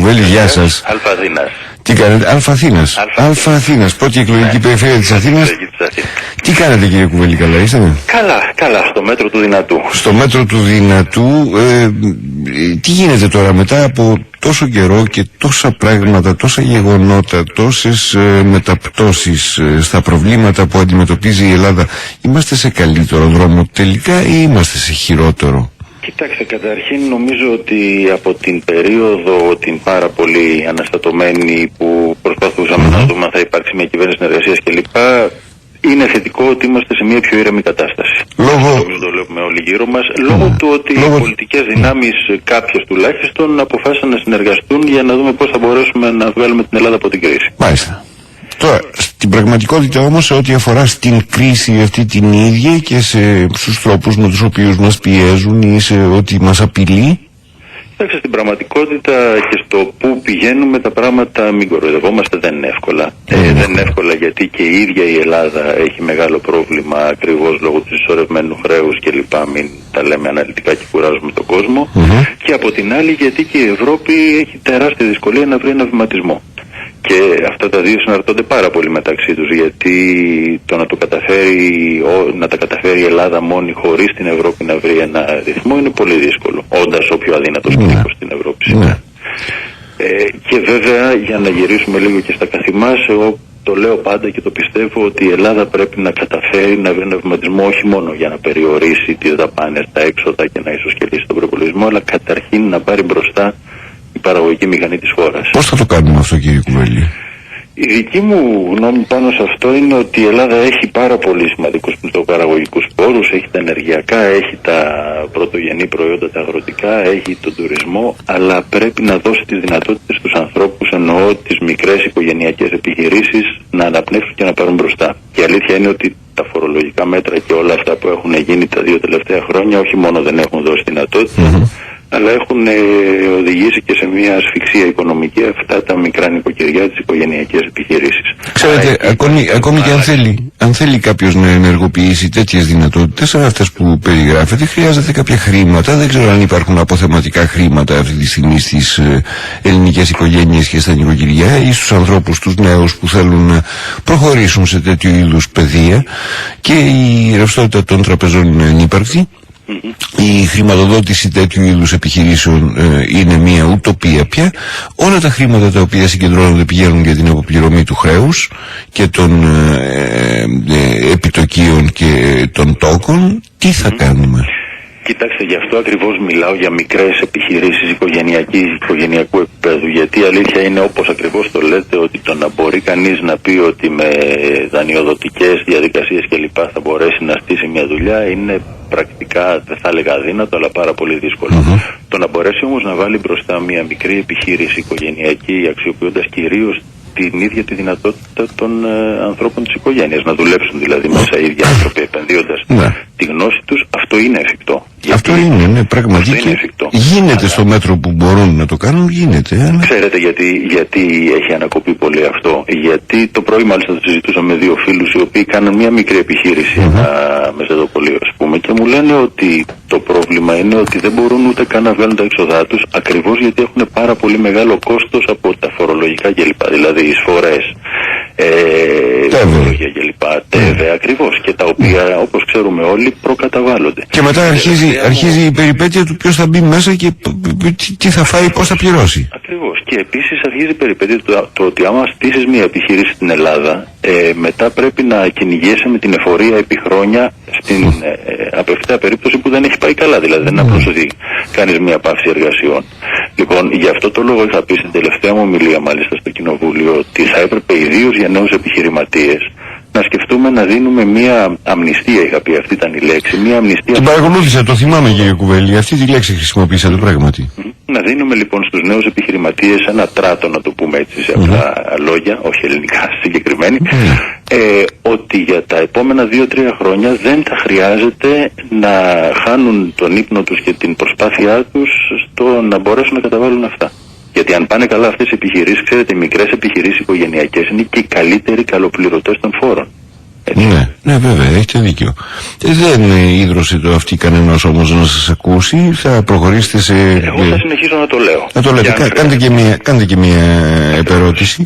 Κουβέλη, γεια σας. Αλφα-Αθήνας. Τι κάνετε, Αλφα-Αθήνας. Αλφα-Αθήνας, πρώτη εκλογική περιφέρεια της Αθήνας. Τι κάνετε, κύριε Κουβέλη, καλά είστε? Καλά, στο μέτρο του δυνατού. Στο μέτρο του δυνατού. Τι γίνεται τώρα μετά από τόσο καιρό και τόσα πράγματα, τόσα γεγονότα, τόσες μεταπτώσεις στα προβλήματα που αντιμετωπίζει η Ελλάδα? Είμαστε σε καλύτερο δρόμο τελικά ή είμαστε σε χειρότερο? Κοιτάξτε, καταρχήν νομίζω ότι από την περίοδο την πάρα πολύ αναστατωμένη που προσπαθούσαμε να δούμε αν θα υπάρξει μια κυβέρνηση συνεργασίας κλπ, είναι θετικό ότι είμαστε σε μια πιο ήρεμη κατάσταση. Λόγω... Το βλέπουμε όλοι γύρω μας, λόγω του ότι οι πολιτικές δυνάμεις, κάποιες τουλάχιστον, αποφάσισαν να συνεργαστούν για να δούμε πώς θα μπορέσουμε να βγάλουμε την Ελλάδα από την κρίση. Μάλιστα. Τώρα, στην πραγματικότητα όμως, σε ό,τι αφορά στην κρίση αυτή την ίδια και στους τρόπους με τους οποίους μας πιέζουν ή σε ό,τι μας απειλεί. Κοιτάξτε, στην πραγματικότητα και στο που πηγαίνουμε τα πράγματα, μην κοροϊδευόμαστε, δεν είναι εύκολα. Δεν είναι εύκολα γιατί και η ίδια η Ελλάδα έχει μεγάλο πρόβλημα ακριβώς λόγω του συσσωρευμένου χρέους κλπ. Μην τα λέμε αναλυτικά και κουράζουμε τον κόσμο. Και από την άλλη γιατί και η Ευρώπη έχει τεράστια δυσκολία να βρει ένα βηματισμό. Και αυτά τα δύο συναρτώνται πάρα πολύ μεταξύ τους, γιατί το να τα καταφέρει η Ελλάδα μόνη χωρίς την Ευρώπη να βρει ένα ρυθμό είναι πολύ δύσκολο, όντας ο πιο αδύνατος κρίκος στην Ευρώπη σήμερα. Και βέβαια, για να γυρίσουμε λίγο και στα καθημάς, εγώ το λέω πάντα και το πιστεύω ότι η Ελλάδα πρέπει να καταφέρει να βρει ένα βηματισμό όχι μόνο για να περιορίσει τις δαπάνες, τα έξοδα και να ισοσκελίσει τον προπολογισμό, αλλά καταρχήν να πάρει μπροστά η παραγωγική μηχανή της χώρας. Πώς θα το κάνουμε αυτό, κύριε Κουβέλη? Η δική μου γνώμη πάνω σε αυτό είναι ότι η Ελλάδα έχει πάρα πολύ σημαντικούς παραγωγικούς πόρους, έχει τα ενεργειακά, έχει τα πρωτογενή προϊόντα, τα αγροτικά, έχει τον τουρισμό, αλλά πρέπει να δώσει τις δυνατότητες στους ανθρώπους, εννοώ τις μικρές οικογενειακές επιχειρήσεις, να αναπνεύσουν και να πάρουν μπροστά. Και η αλήθεια είναι ότι τα φορολογικά μέτρα και όλα αυτά που έχουν γίνει τα 2 τελευταία χρόνια όχι μόνο δεν έχουν δώσει δυνατότητες, αλλά έχουν οδηγήσει και σε μια ασφυξία οικονομική αυτά τα μικρά νοικοκυριά, τις οικογενειακές επιχειρήσεις. Ξέρετε, ακόμη και αν θέλει κάποιος να ενεργοποιήσει τέτοιες δυνατότητες σαν αυτές που περιγράφεται, χρειάζεται κάποια χρήματα. Δεν ξέρω αν υπάρχουν αποθεματικά χρήματα αυτή τη στιγμή στις ελληνικές οικογένειες και στα νοικοκυριά ή στους ανθρώπους, τους νέους που θέλουν να προχωρήσουν σε τέτοιου είδους παιδεία, και η ρευστότητα των τραπεζών είναι ανύπαρκτη. Η χρηματοδότηση τέτοιου είδους επιχειρήσεων είναι μια ουτοπία πια. Όλα τα χρήματα τα οποία συγκεντρώνονται πηγαίνουν για την αποπληρωμή του χρέους και των επιτοκίων και των τόκων. Τι θα κάνουμε? Κοιτάξτε, γι' αυτό ακριβώς μιλάω για μικρές επιχειρήσεις οικογενειακού επίπεδου, γιατί η αλήθεια είναι, όπως ακριβώς το λέτε, ότι το να μπορεί κανείς να πει ότι με δανειοδοτικές διαδικασίες κλπ θα μπορέσει να στήσει μια δουλειά είναι πρακτικά, δεν θα έλεγα αδύνατο, αλλά πάρα πολύ δύσκολο. Το να μπορέσει όμως να βάλει μπροστά μια μικρή επιχείρηση οικογενειακή, αξιοποιώντας κυρίως την ίδια τη δυνατότητα των ανθρώπων της οικογένειας, να δουλέψουν δηλαδή μέσα οι ίδιοι άνθρωποι επενδύοντας τη γνώση τους, αυτό είναι εφικτό. Αυτό είναι πραγματικά. Γίνεται στο μέτρο που μπορούν να το κάνουν, γίνεται. Αλλά... Ξέρετε γιατί έχει ανακοπεί πολύ αυτό? Γιατί το πρωί μάλιστα το συζητούσα με 2 φίλους οι οποίοι κάνουν μια μικρή επιχείρηση, ένα μεζεδοπολείο ας πούμε, και μου λένε ότι το πρόβλημα είναι ότι δεν μπορούν ούτε καν να βγάλουν τα έξοδά τους, ακριβώς γιατί έχουν πάρα πολύ μεγάλο κόστος από τα φορολογικά κλπ. Δηλαδή εισφορές, φορολογία κλπ. ΤΕΒΕ ακριβώς, και τα οποία όπως ξέρουμε όλοι προκαταβάλλονται. Και μετά αρχίζει η περιπέτεια του ποιος θα μπει μέσα και τι θα φάει, πώς θα πληρώσει. Ακριβώς. Και επίσης αρχίζει η περιπέτεια το ότι άμα στήσεις μια επιχείρηση στην Ελλάδα, μετά πρέπει να κυνηγέσαι με την εφορία επί χρόνια στην απευθεία περίπτωση που δεν έχει πάει καλά. Δηλαδή δεν είναι απλώς ότι κάνεις μια παύση εργασιών. Λοιπόν, γι' αυτό το λόγο είχα πει στην τελευταία μου ομιλία μάλιστα στο Κοινοβούλιο ότι θα έπρεπε ιδίως για νέους επιχειρηματίες να σκεφτούμε να δίνουμε μια αμνηστία, είχα πει, αυτή ήταν η λέξη, μια αμνηστία. Την παρακολούθησα, το θυμάμαι κύριε Κουβέλη, αυτή τη λέξη χρησιμοποίησατε πράγματι. Να δίνουμε λοιπόν στους νέους επιχειρηματίες ένα τράτο, να το πούμε έτσι σε απλά λόγια, όχι ελληνικά συγκεκριμένοι, ότι για τα επόμενα 2-3 χρόνια δεν θα χρειάζεται να χάνουν τον ύπνο τους και την προσπάθειά τους στο να μπορέσουν να καταβάλουν αυτά. Γιατί αν πάνε καλά αυτές οι επιχειρήσεις, ξέρετε, οι μικρές επιχειρήσεις οικογενειακές είναι και οι καλύτεροι καλοπληρωτές των φόρων. Ναι, βέβαια, έχετε δίκιο. Δεν ίδρωσε το αυτή κανένας όμως να σας ακούσει, θα προχωρήσετε σε... Εγώ θα συνεχίσω να το λέω. Να το λέτε, κάντε και μια επερώτηση.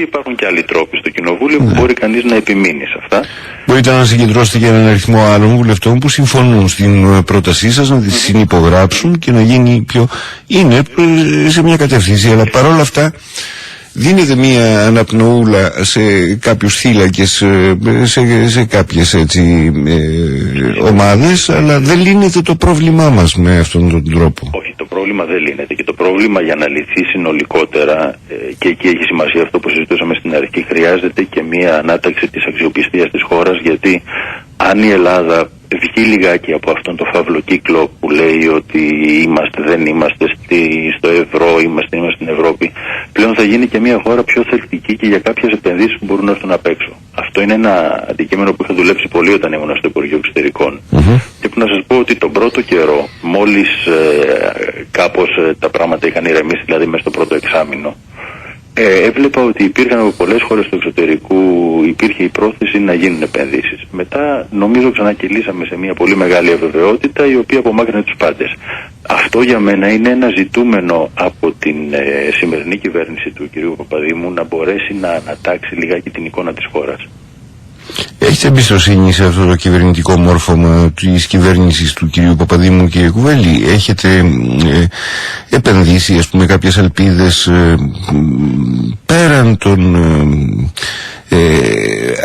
Υπάρχουν και άλλοι τρόποι στο Κοινοβούλιο που μπορεί κανείς να επιμείνει σε αυτά. Μπορείτε να συγκεντρώσετε και έναν αριθμό άλλων βουλευτών που συμφωνούν στην πρότασή σας, να τη συνυπογράψουν και να γίνει πιο... Είναι σε μια κατεύθυνση, αλλά παρόλα αυτά δίνεται μια αναπνοούλα σε κάποιους θύλακες, σε κάποιες έτσι ομάδες, αλλά δεν λύνεται το πρόβλημά μας με αυτόν τον τρόπο. Όχι, το πρόβλημα δεν λύνεται, και το πρόβλημα για να λυθεί συνολικότερα, και εκεί έχει σημασία αυτό που συζητούσαμε στην αρχή, χρειάζεται και μια ανάταξη της αξιοπιστίας της χώρας, γιατί αν η Ελλάδα βγει λιγάκι από αυτόν τον φαύλο κύκλο που λέει ότι δεν είμαστε στο ευρώ, είμαστε στην Ευρώπη, πλέον θα γίνει και μια χώρα πιο θετική και για κάποιες επενδύσεις που μπορούν να έρθουν απ' έξω. Αυτό είναι ένα αντικείμενο που είχα δουλέψει πολύ όταν ήμουν στο Υπουργείο Εξωτερικών. Και που να σας πω ότι τον πρώτο καιρό, μόλις κάπως τα πράγματα είχαν ηρεμήσει, δηλαδή μέσα στο πρώτο εξάμηνο, έβλεπα ότι υπήρχαν από πολλές χώρες του εξωτερικού, υπήρχε η πρόθεση να γίνουν επενδύσεις. Μετά νομίζω ξανακυλήσαμε σε μια πολύ μεγάλη αβεβαιότητα, η οποία απομάκρυνε τους πάντες. Αυτό για μένα είναι ένα ζητούμενο από την σημερινή κυβέρνηση του κ. Παπαδήμου, να μπορέσει να ανατάξει λιγάκι την εικόνα της χώρας. Έχετε εμπιστοσύνη σε αυτό το κυβερνητικό μόρφωμα της κυβέρνησης του κυρίου Παπαδήμου, κύριε Κουβέλη? Έχετε επενδύσει, ας πούμε, κάποιες ελπίδες πέραν των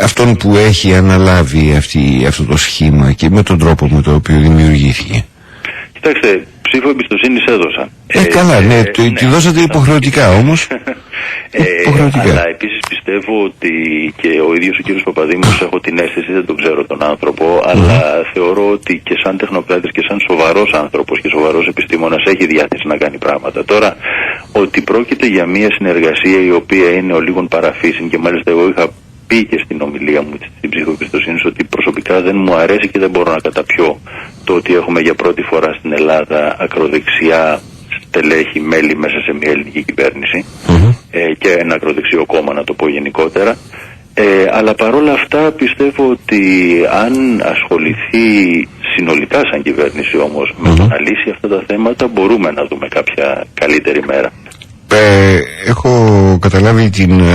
αυτών που έχει αναλάβει αυτό το σχήμα και με τον τρόπο με τον οποίο δημιουργήθηκε? Κοιτάξτε, ψήφο εμπιστοσύνης έδωσα. Καλά, ναι, τη δώσατε υποχρεωτικά όμως. Αλλά επίσης πιστεύω ότι και ο ίδιος ο κύριος Παπαδήμος, έχω την αίσθηση, δεν τον ξέρω τον άνθρωπο, αλλά θεωρώ ότι και σαν τεχνοκράτης και σαν σοβαρός άνθρωπος και σοβαρός επιστήμονας έχει διάθεση να κάνει πράγματα. Τώρα, ότι πρόκειται για μια συνεργασία η οποία είναι ο λίγων παραφύσιν, και μάλιστα εγώ είχα πει και στην ομιλία μου στην ψήφο εμπιστοσύνης ότι προσωπικά δεν μου αρέσει και δεν μπορώ να καταπιώ το ότι έχουμε για πρώτη φορά στην Ελλάδα ακροδεξιά στελέχη μέλη μέσα σε μια ελληνική κυβέρνηση, και ένα ακροδεξιό κόμμα, να το πω γενικότερα. Αλλά παρόλα αυτά πιστεύω ότι αν ασχοληθεί συνολικά σαν κυβέρνηση όμως με το να λύσει αυτά τα θέματα, μπορούμε να δούμε κάποια καλύτερη μέρα. Έχω καταλάβει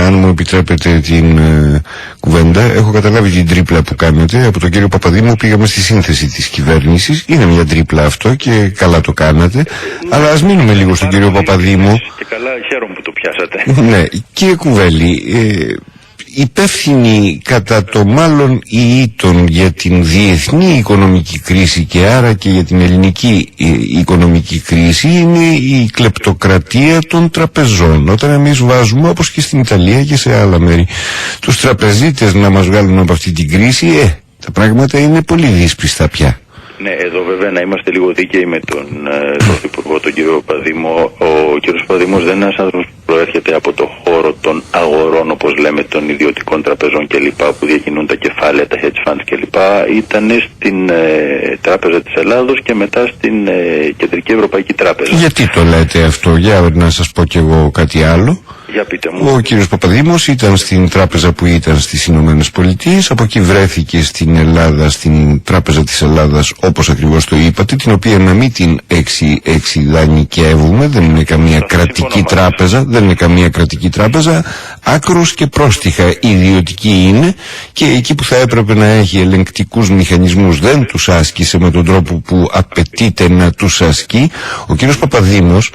αν μου επιτρέπετε την κουβέντα, έχω καταλάβει την τρίπλα που κάνετε. Από τον κύριο Παπαδήμου πήγαμε στη σύνθεση της κυβέρνησης. Είναι μια τρίπλα αυτό και καλά το κάνατε. Αλλά ας μείνουμε λίγο στον κύριο Παπαδήμου. Και καλά, χαίρομαι που το πιάσατε. Ναι, κύριε Κουβέλη, υπεύθυνη κατά το μάλλον ήτον για την διεθνή οικονομική κρίση και άρα και για την ελληνική οικονομική κρίση είναι η κλεπτοκρατία των τραπεζών. Όταν εμείς βάζουμε, όπως και στην Ιταλία και σε άλλα μέρη, τους τραπεζίτες να μας βγάλουν από αυτή την κρίση, τα πράγματα είναι πολύ δύσπιστα πια. Ναι, εδώ βέβαια να είμαστε λίγο δίκαιοι με τον Πρωθυπουργό, τον κύριο Παπαδήμο. Ο κύριος Παπαδήμος δεν είναι ένας άνθρωπος που προέρχεται από το χώρο των αγορών, όπως λέμε, των ιδιωτικών τραπεζών κλπ, που διακινούν τα κεφάλαια, τα hedge funds κλπ. Ήταν στην Τράπεζα της Ελλάδος και μετά στην Κεντρική Ευρωπαϊκή Τράπεζα. Γιατί το λέτε αυτό? Για να σας πω κι εγώ κάτι άλλο. Για πείτε μου. Ο κύριος Παπαδήμος ήταν στην τράπεζα που ήταν στις Ηνωμένες Πολιτείες, από εκεί βρέθηκε στην Ελλάδα, στην Τράπεζα της Ελλάδας, όπως ακριβώς το είπατε, την οποία να μην την εξειδανικεύουμε, δεν είναι καμία κρατική τράπεζα, δεν είναι καμία κρατική τράπεζα, άκρος και πρόστιχα ιδιωτική είναι, και εκεί που θα έπρεπε να έχει ελεγκτικούς μηχανισμούς δεν τους άσκησε με τον τρόπο που απαιτείται να τους ασκεί. Ο κύριος Παπαδήμος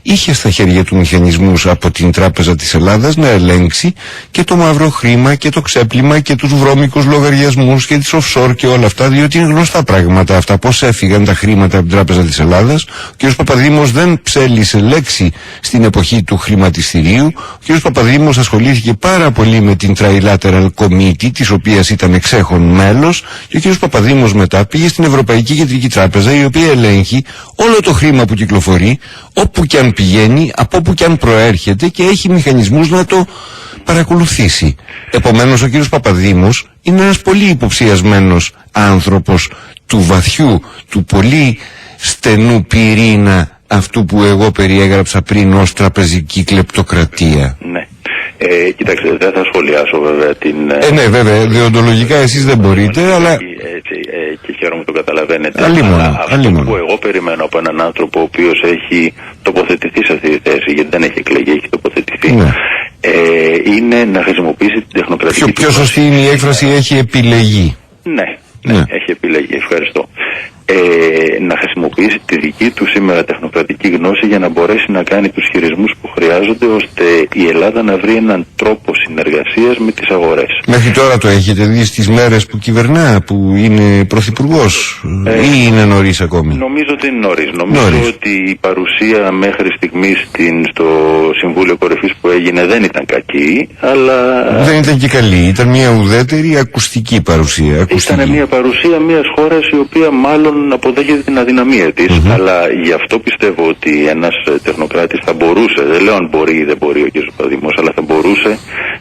είχε στα χέρια του μηχανισμούς από την Τράπεζα της Ελλάδας να ελέγξει και το μαύρο χρήμα και το ξέπλυμα και τους βρώμικους λογαριασμούς και τις offshore και όλα αυτά, διότι είναι γνωστά πράγματα αυτά, πώς έφυγαν τα χρήματα από την Τράπεζα της Ελλάδας. Ο κ. Παπαδήμος δεν ψέλισε λέξη στην εποχή του χρηματιστηρίου. Ο κ. Παπαδήμος ασχολήθηκε πάρα πολύ με την Trilateral Committee, της οποίας ήταν εξέχον μέλος, και ο κ. Παπαδήμος μετά πήγε στην Ευρωπαϊκή Κεντρική Τράπεζα, η οποία ελέγχει όλο το χρήμα που κυκλοφορεί, όπου και αν πηγαίνει, από όπου και αν προέρχεται, και έχει μηχανισμούς να το παρακολουθήσει. Επομένως ο κύριος Παπαδήμος είναι ένας πολύ υποψιασμένος άνθρωπος του βαθιού, του πολύ στενού πυρήνα αυτού που εγώ περιέγραψα πριν ως τραπεζική κλεπτοκρατία. Ναι. Κοιτάξτε, δεν θα σχολιάσω βέβαια την... ναι, βέβαια, διοντολογικά εσείς δεν μπορείτε, αλλά... Έτσι, και χαίρομαι το καταλαβαίνετε. Αυτό που εγώ περιμένω από έναν άνθρωπο ο οποίος έχει τοποθετηθεί σε αυτή τη θέση, γιατί δεν έχει εκλεγεί, έχει τοποθετηθεί, ναι. Είναι να χρησιμοποιήσει την τεχνοκρατική... Πιο σωστή είναι η έκφραση, έχει επιλεγεί. Ναι, έχει επιλεγεί, ευχαριστώ. Να χρησιμοποιήσει τη δική του σήμερα τεχνοκρατική γνώση για να μπορέσει να κάνει τους χειρισμούς που χρειάζονται ώστε η Ελλάδα να βρει έναν τρόπο συνεργασίας με τις αγορές. Μέχρι τώρα το έχετε δει στις μέρες που κυβερνά, που είναι πρωθυπουργός, ή είναι νωρίς ακόμη? Νομίζω ότι είναι νωρίς. Νομίζω ότι η παρουσία μέχρι στιγμής στο Συμβούλιο Κορυφής που έγινε δεν ήταν κακή, αλλά... Δεν ήταν και καλή, ήταν μια ουδέτερη ακουστική παρουσία. Ήταν μια παρουσία μιας χώρας η οποία μάλλον αποδέχεται την αδυναμία της, αλλά γι' αυτό πιστεύω ότι ένας τεχνοκράτης θα μπορούσε, δεν λέω αν μπορεί ή δεν μπορεί ο κ. Παπαδημός, αλλά θα μπορούσε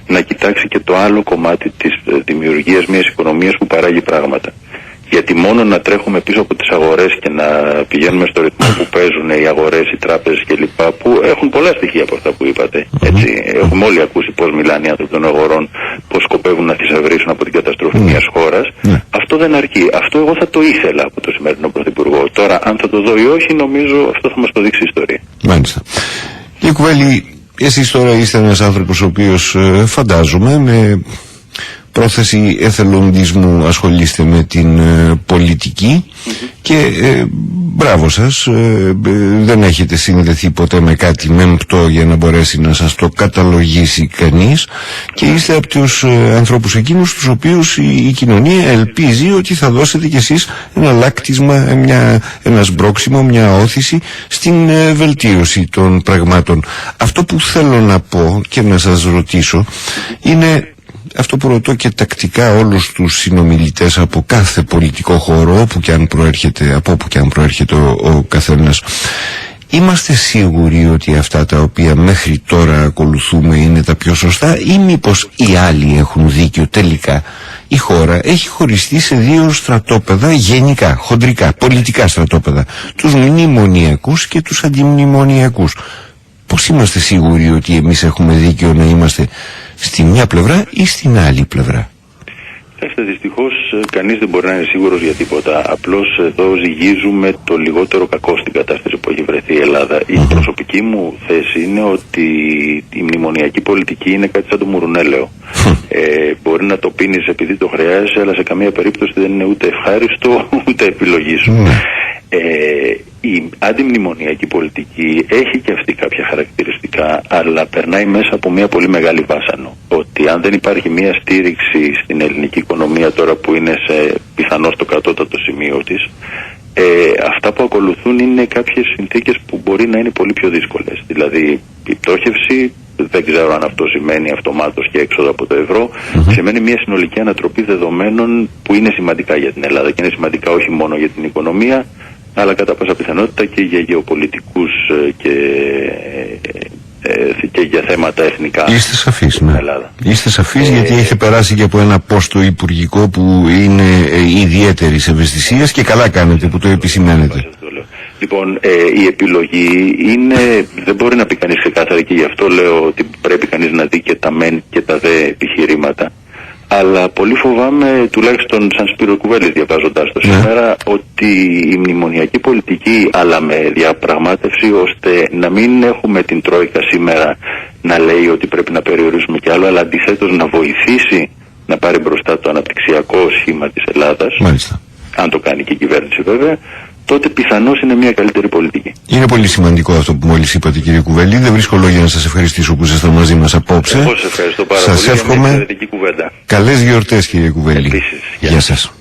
να κοιτάξει και το άλλο κομμάτι της δημιουργίας μιας οικονομίας που παράγει πράγματα. Γιατί μόνο να τρέχουμε πίσω από τις αγορές και να πηγαίνουμε στο ρυθμό που παίζουν οι αγορές, οι τράπεζες κλπ. Που έχουν πολλά στοιχεία από αυτά που είπατε. Έτσι. Έχουμε όλοι ακούσει πώς μιλάνε οι άνθρωποι των αγορών, πώς σκοπεύουν να θησαυρίσουν από την καταστροφή μιας χώρας. Αυτό δεν αρκεί. Αυτό εγώ θα το ήθελα από το σημερινό Πρωθυπουργό. Τώρα, αν θα το δω ή όχι, νομίζω αυτό θα μας το δείξει η ιστορία. Μάλιστα. Κύριε Κουβέλη, εσείς τώρα είστε ένας άνθρωπος ο οποίος φαντάζομαι με πρόθεση εθελοντισμού ασχολείστε με την πολιτική και μπράβο σας, δεν έχετε συνδεθεί ποτέ με κάτι μεμπτό για να μπορέσει να σας το καταλογίσει κανείς και είστε από τους ανθρώπους εκείνους τους οποίους η κοινωνία ελπίζει ότι θα δώσετε κι εσείς ένα λάκτισμα, ένα σμπρόξιμο, μια όθηση στην βελτίωση των πραγμάτων. Αυτό που θέλω να πω και να σας ρωτήσω είναι αυτό που ρωτώ και τακτικά όλους τους συνομιλητές από κάθε πολιτικό χώρο, από όπου και αν προέρχεται ο καθένας. Είμαστε σίγουροι ότι αυτά τα οποία μέχρι τώρα ακολουθούμε είναι τα πιο σωστά ή μήπως οι άλλοι έχουν δίκιο? Τελικά η χώρα έχει χωριστεί σε δύο στρατόπεδα γενικά, χοντρικά, πολιτικά στρατόπεδα, τους μνημονιακούς και τους αντιμνημονιακούς. Πώς είμαστε σίγουροι ότι εμείς έχουμε δίκιο να είμαστε στη μια πλευρά ή στην άλλη πλευρά? Δυστυχώς κανείς δεν μπορεί να είναι σίγουρος για τίποτα. Απλώς εδώ ζυγίζουμε το λιγότερο κακό στην κατάσταση που έχει βρεθεί η Ελλάδα. Η προσωπική μου θέση είναι ότι η μνημονιακή πολιτική είναι κάτι σαν το μουρουνέλαιο. Μπορεί να το πίνεις επειδή το χρειάζεσαι, αλλά σε καμία περίπτωση δεν είναι ούτε ευχάριστο ούτε επιλογή σου. Η αντιμνημονιακή πολιτική έχει και αυτή κάποια χαρακτηριστικά, αλλά περνάει μέσα από μια πολύ μεγάλη βάσανο. Ότι αν δεν υπάρχει μια στήριξη στην ελληνική οικονομία τώρα που είναι πιθανώς το κατώτατο σημείο της, αυτά που ακολουθούν είναι κάποιες συνθήκες που μπορεί να είναι πολύ πιο δύσκολες. Δηλαδή η πτώχευση, δεν ξέρω αν αυτό σημαίνει αυτομάτως και έξοδο από το ευρώ, σημαίνει μια συνολική ανατροπή δεδομένων που είναι σημαντικά για την Ελλάδα και είναι σημαντικά όχι μόνο για την οικονομία, αλλά κατά πάσα πιθανότητα και για γεωπολιτικούς και για θέματα εθνικά. Είστε σαφείς, ναι. Είστε σαφείς γιατί έχετε περάσει και από ένα πόστο υπουργικό που είναι ιδιαίτερης ευαισθησίας και καλά κάνετε που το επισημαίνετε. Λοιπόν, η επιλογή δεν μπορεί να πει κανείς ξεκάθαρα και γι' αυτό λέω ότι πρέπει κανείς να δει και τα μεν και τα δε επιχειρήματα. Αλλά πολύ φοβάμαι, τουλάχιστον σαν Σπύρο Κουβέλης διαβάζοντάς το σήμερα, ότι η μνημονιακή πολιτική, αλλά με διαπραγμάτευση ώστε να μην έχουμε την Τρόικα σήμερα να λέει ότι πρέπει να περιορίσουμε κι άλλο, αλλά αντιθέτως να βοηθήσει να πάρει μπροστά το αναπτυξιακό σχήμα της Ελλάδας, αν το κάνει και η κυβέρνηση βέβαια, τότε πιθανώς είναι μια καλύτερη πολιτική. Είναι πολύ σημαντικό αυτό που μόλις είπατε, κύριε Κουβέλη. Δεν βρίσκω λόγια να σας ευχαριστήσω που ήσασταν μαζί μας απόψε. Εγώ σας ευχαριστώ πάρα πολύ. Σας εύχομαι καλές γιορτές, κύριε Κουβέλη. Επίσης, γεια σας.